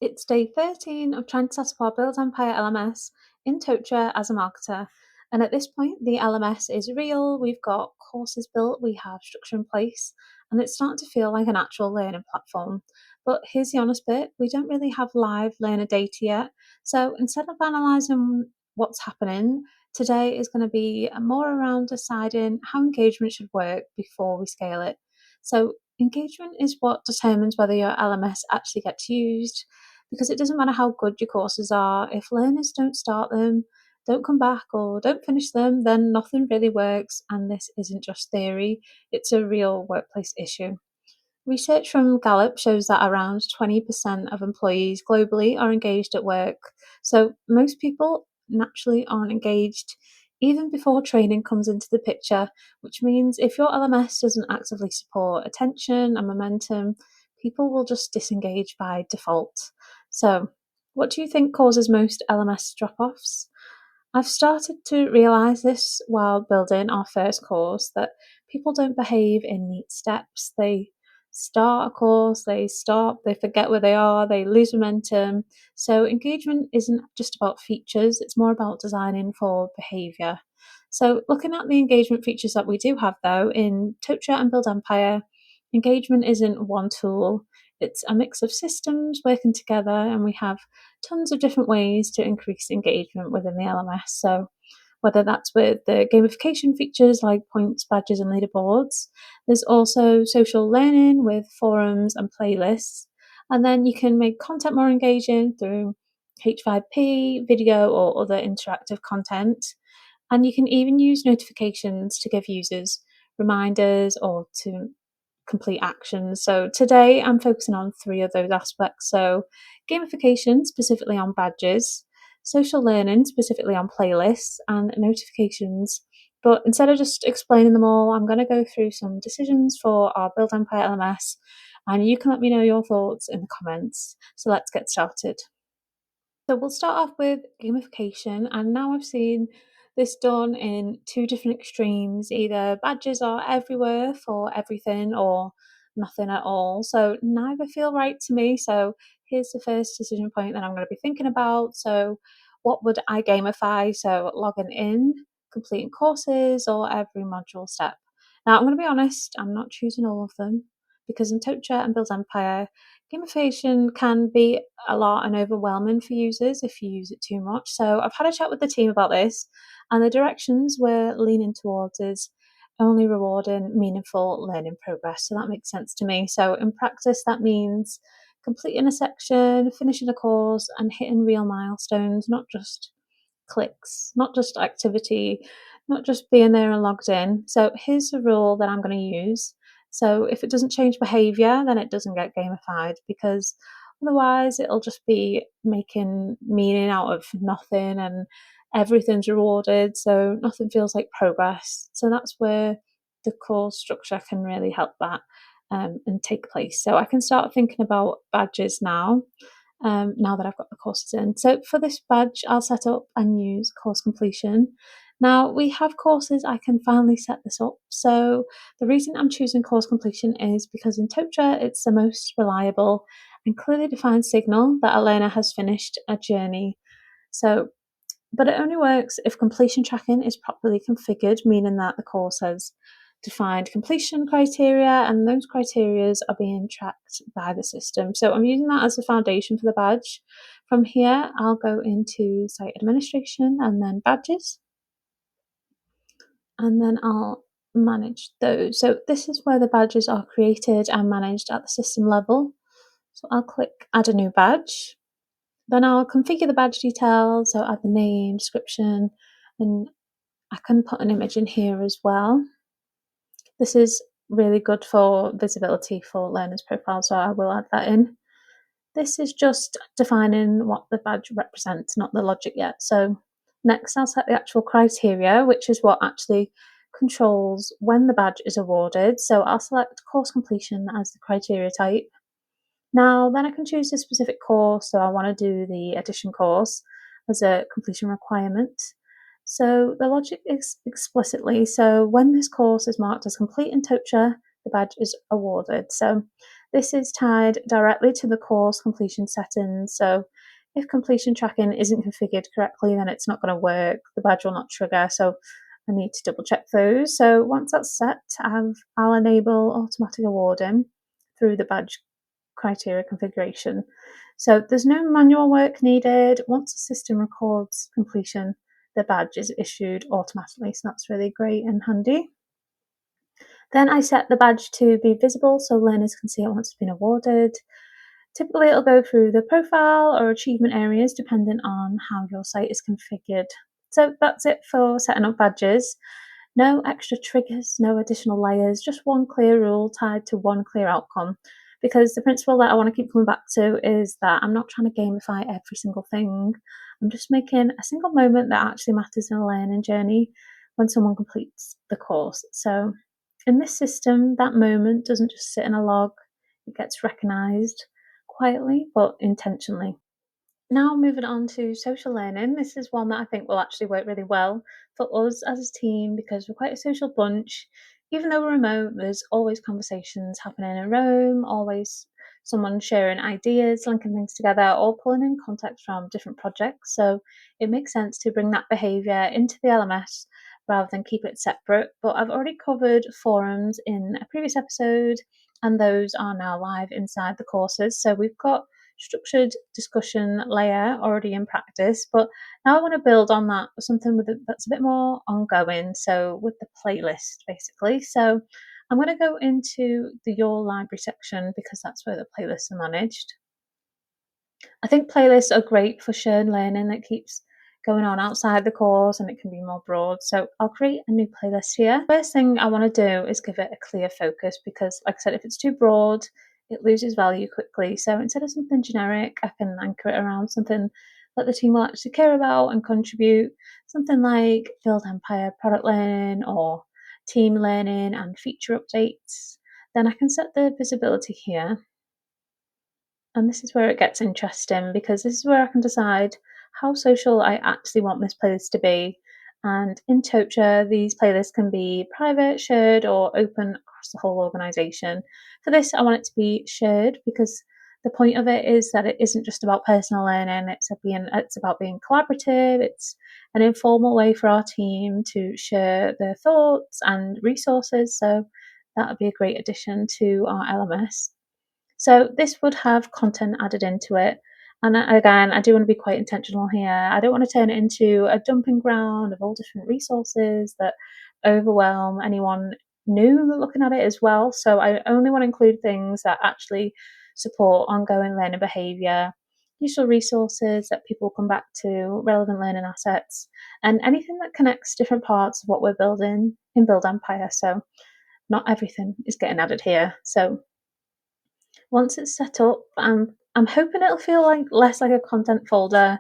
It's day 13 of trying to set up our Build Empire LMS in Tocha as a marketer. And at this point, the LMS is real, we've got courses built, we have structure in place, and it's starting to feel like an actual learning platform. But here's the honest bit, we don't really have live learner data yet. So instead of analysing what's happening, today is going to be more around deciding how engagement should work before we scale it. So engagement is what determines whether your LMS actually gets used, because it doesn't matter how good your courses are, if learners don't start them, don't come back, or don't finish them, then nothing really works. And this isn't just theory, it's a real workplace issue. Research from Gallup shows that around 20% of employees globally are engaged at work. So most people naturally aren't engaged even before training comes into the picture, which means if your LMS doesn't actively support attention and momentum, people will just disengage by default. So, what do you think causes most LMS drop offs? I've started to realise this while building our first course, that people don't behave in neat steps. They start a course, they stop, they forget where they are, they lose momentum. So, engagement isn't just about features, it's more about designing for behaviour. So, looking at the engagement features that we do have though in Tocha and Build Empire, engagement isn't one tool, it's a mix of systems working together, and we have tons of different ways to increase engagement within the LMS. So, whether that's with the gamification features like points, badges, and leaderboards, there's also social learning with forums and playlists. And then you can make content more engaging through H5P, video, or other interactive content. And you can even use notifications to give users reminders or to complete actions. So today I'm focusing on three of those aspects. So gamification, specifically on badges, social learning, specifically on playlists, and notifications. But instead of just explaining them all, I'm going to go through some decisions for our Build Empire LMS, and you can let me know your thoughts in the comments. So let's get started. So we'll start off with gamification, and now I've seen this done in two different extremes. Either badges are everywhere for everything or nothing at all. So neither feel right to me. So here's the first decision point that I'm going to be thinking about. So what would I gamify? So logging in, completing courses, or every module step. Now I'm going to be honest, I'm not choosing all of them, because in Tocha and Build Empire, gamification can be a lot and overwhelming for users if you use it too much. So I've had a chat with the team about this, and the directions we're leaning towards is only rewarding meaningful learning progress. So that makes sense to me. So in practice, that means completing a section, finishing a course, and hitting real milestones, not just clicks, not just activity, not just being there and logged in. So here's the rule that I'm going to use. So if it doesn't change behavior, then it doesn't get gamified, because otherwise it'll just be making meaning out of nothing and everything's rewarded. So nothing feels like progress. So that's where the course structure can really help that and take place. So I can start thinking about badges now that I've got the courses in. So for this badge, I'll set up and use course completion. Now we have courses, I can finally set this up. So the reason I'm choosing course completion is because in Tocha, it's the most reliable and clearly defined signal that a learner has finished a journey. So, but it only works if completion tracking is properly configured, meaning that the course has defined completion criteria, and those criteria are being tracked by the system. So I'm using that as the foundation for the badge. From here, I'll go into site administration and then badges, and then I'll manage those. So this is where the badges are created and managed at the system level. So I'll click add a new badge. Then I'll configure the badge details, so add the name, description, and I can put an image in here as well. This is really good for visibility for learners' profiles, so I will add that in. This is just defining what the badge represents, not the logic yet. So next I'll set the actual criteria, which is what actually controls when the badge is awarded. So I'll select course completion as the criteria type. Now then I can choose a specific course, so I want to do the addition course as a completion requirement. So the logic is explicitly, so when this course is marked as complete in Tocha, the badge is awarded. So This is tied directly to the course completion settings. So if completion tracking isn't configured correctly, then it's not going to work. The badge will not trigger. So I need to double check those. So once that's set, I'll enable automatic awarding through the badge criteria configuration. So there's no manual work needed. Once the system records completion, the badge is issued automatically. So that's really great and handy. Then I set the badge to be visible so learners can see it once it's been awarded. Typically, it'll go through the profile or achievement areas depending on how your site is configured. So that's it for setting up badges. No extra triggers, no additional layers, just one clear rule tied to one clear outcome. Because the principle that I want to keep coming back to is that I'm not trying to gamify every single thing. I'm just making a single moment that actually matters in a learning journey when someone completes the course. So in this system, that moment doesn't just sit in a log, it gets recognised quietly but intentionally. Now, moving on to social learning, this is one that I think will actually work really well for us as a team because we're quite a social bunch. Even though we're remote, there's always conversations happening in a room, always someone sharing ideas, linking things together, or pulling in context from different projects. So it makes sense to bring that behaviour into the LMS rather than keep it separate. But I've already covered forums in a previous episode, and those are now live inside the courses. So we've got structured discussion layer already in practice, but now I want to build on that with something that's a bit more ongoing. So with the playlist, basically. So I'm going to go into the Your Library section because that's where the playlists are managed. I think playlists are great for shared learning that keeps going on outside the course and it can be more broad. So I'll create a new playlist here. First thing I want to do is give it a clear focus because, like I said, if it's too broad, it loses value quickly. So instead of something generic, I can anchor it around something that the team will actually care about and contribute. Something like Build Empire product learning or team learning and feature updates. Then I can set the visibility here, and this is where it gets interesting because this is where I can decide how social I actually want this playlist to be. And in Tocha, these playlists can be private, shared, or open across the whole organization. For this, I want it to be shared because the point of it is that it isn't just about personal learning, it's about being collaborative. It's an informal way for our team to share their thoughts and resources. So that would be a great addition to our LMS. So this would have content added into it. And again, I do want to be quite intentional here. I don't want to turn it into a dumping ground of all different resources that overwhelm anyone new looking at it as well. So I only want to include things that actually support ongoing learning behaviour, useful resources that people come back to, relevant learning assets, and anything that connects different parts of what we're building in Build Empire. So not everything is getting added here. So once it's set up, I'm hoping it'll feel like less like a content folder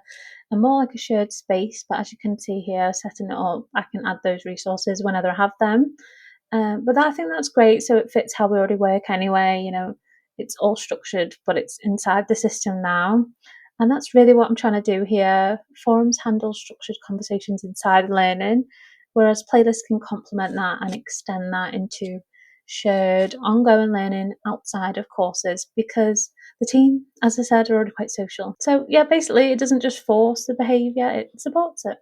and more like a shared space. But as you can see here, setting it up, I can add those resources whenever I have them. I think that's great. So it fits how we already work anyway. You know, it's all structured, but it's inside the system now. And that's really what I'm trying to do here. Forums handle structured conversations inside learning, whereas playlists can complement that and extend that into shared ongoing learning outside of courses because the team, as I said, are already quite social. So yeah, basically it doesn't just force the behaviour, it supports it.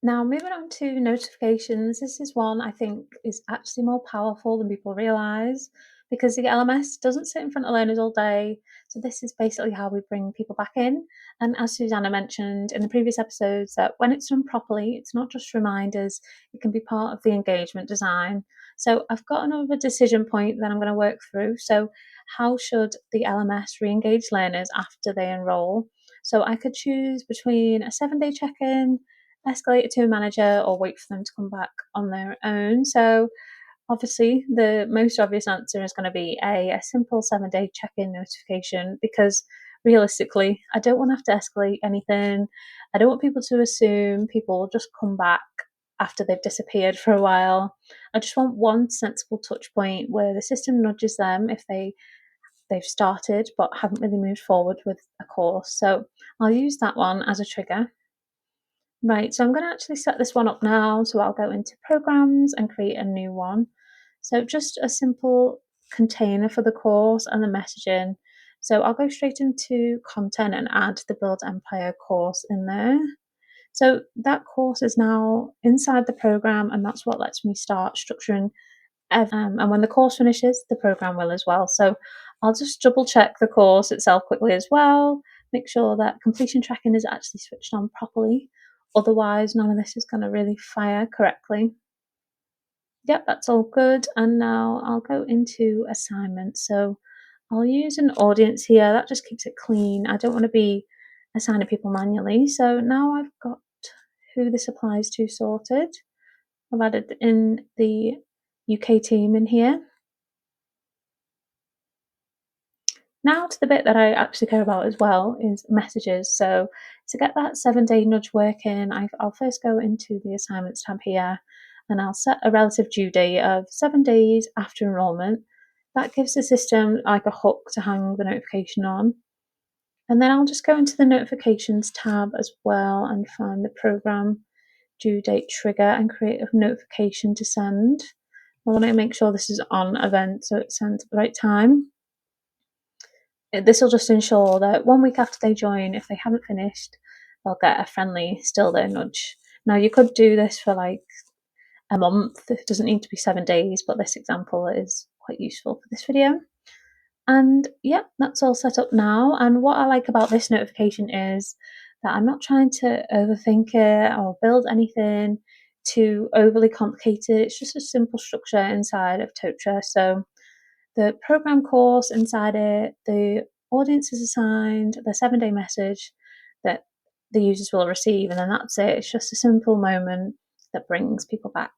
Now, moving on to notifications, this is one I think is actually more powerful than people realise because the LMS doesn't sit in front of learners all day. So, this is basically how we bring people back in. And as Susanna mentioned in the previous episodes, that when it's done properly, it's not just reminders, it can be part of the engagement design. So, I've got another decision point that I'm going to work through. So, how should the LMS re engage learners after they enrol? So, I could choose between a 7-day check in, escalate it to a manager, or wait for them to come back on their own. So obviously the most obvious answer is going to be a simple 7-day check-in notification because realistically I don't want to have to escalate anything. I don't want people to assume people will just come back after they've disappeared for a while. I just want one sensible touch point where the system nudges them if they've started but haven't really moved forward with a course. So I'll use that one as a trigger. Right, so I'm going to actually set this one up now. So I'll go into programs and create a new one. So just a simple container for the course and the messaging. So I'll go straight into content and add the Build Empire course in there. So that course is now inside the program, and that's what lets me start structuring. And when the course finishes, the program will as well. So I'll just double check the course itself quickly as well, make sure that completion tracking is actually switched on properly. Otherwise, none of this is going to really fire correctly. Yep, that's all good. And now I'll go into assignments. So I'll use an audience here. That just keeps it clean. I don't want to be assigning people manually. So now I've got who this applies to sorted. I've added in the UK team in here. Now to the bit that I actually care about as well is messages. So to get that 7-day nudge working, I'll first go into the assignments tab here and I'll set a relative due date of 7 days after enrolment. That gives the system like a hook to hang the notification on. And then I'll just go into the notifications tab as well and find the program due date trigger and create a notification to send. I want to make sure this is on event so it sends at the right time. This will just ensure that 1 week after they join, if they haven't finished, they'll get a friendly still there nudge. Now you could do this for like a month. It doesn't need to be 7 days, but this example is quite useful for this video. And yeah, that's all set up now. And what I like about this notification is that I'm not trying to overthink it or build anything too overly complicated. It's just a simple structure inside of Totra. So the program course inside it, the audience is assigned, the 7-day message that the users will receive, and then that's it. It's just a simple moment that brings people back.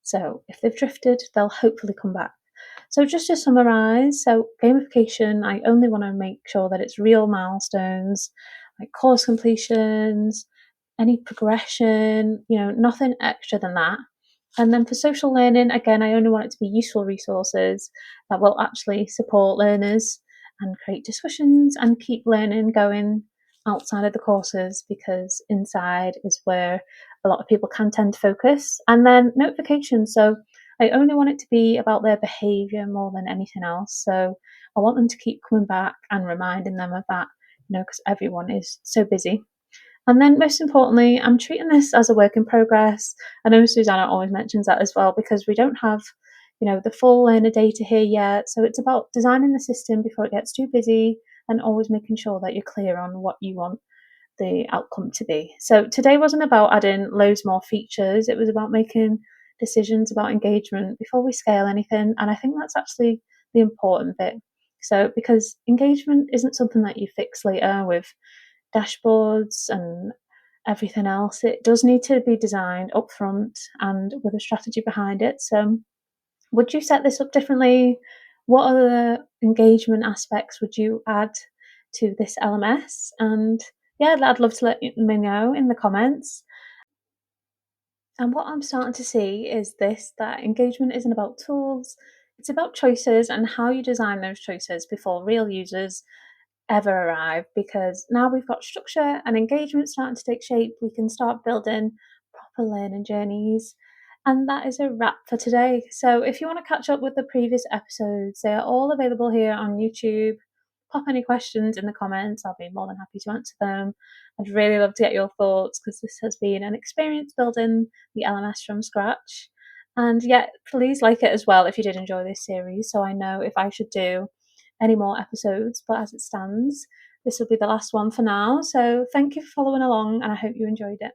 So if they've drifted, they'll hopefully come back. So just to summarize, so gamification, I only want to make sure that it's real milestones, like course completions, any progression, nothing extra than that. And then for social learning, again, I only want it to be useful resources that will actually support learners and create discussions and keep learning going outside of the courses, because inside is where a lot of people can tend to focus. And then notifications. So I only want it to be about their behavior more than anything else. So I want them to keep coming back and reminding them of that, because everyone is so busy. And then most importantly, I'm treating this as a work in progress. I know Susanna always mentions that as well, because we don't have, the full learner data here yet. So it's about designing the system before it gets too busy and always making sure that you're clear on what you want the outcome to be. So today wasn't about adding loads more features. It was about making decisions about engagement before we scale anything. And I think that's actually the important bit. So because engagement isn't something that you fix later with dashboards and everything else. It does need to be designed upfront and with a strategy behind it. So, would you set this up differently? What other engagement aspects would you add to this LMS? And yeah, I'd love to let me know in the comments. And what I'm starting to see is this, that engagement isn't about tools, it's about choices and how you design those choices before real users ever arrive, because now we've got structure and engagement starting to take shape, we can start building proper learning journeys. And that is a wrap for today. So if you want to catch up with the previous episodes, they are all available here on YouTube. Pop any questions in the comments, I'll be more than happy to answer them. I'd really love to get your thoughts, because this has been an experience building the LMS from scratch. And yeah, please like it as well if you did enjoy this series, so I know if I should do any more episodes. But as it stands, this will be the last one for now. So thank you for following along, and I hope you enjoyed it.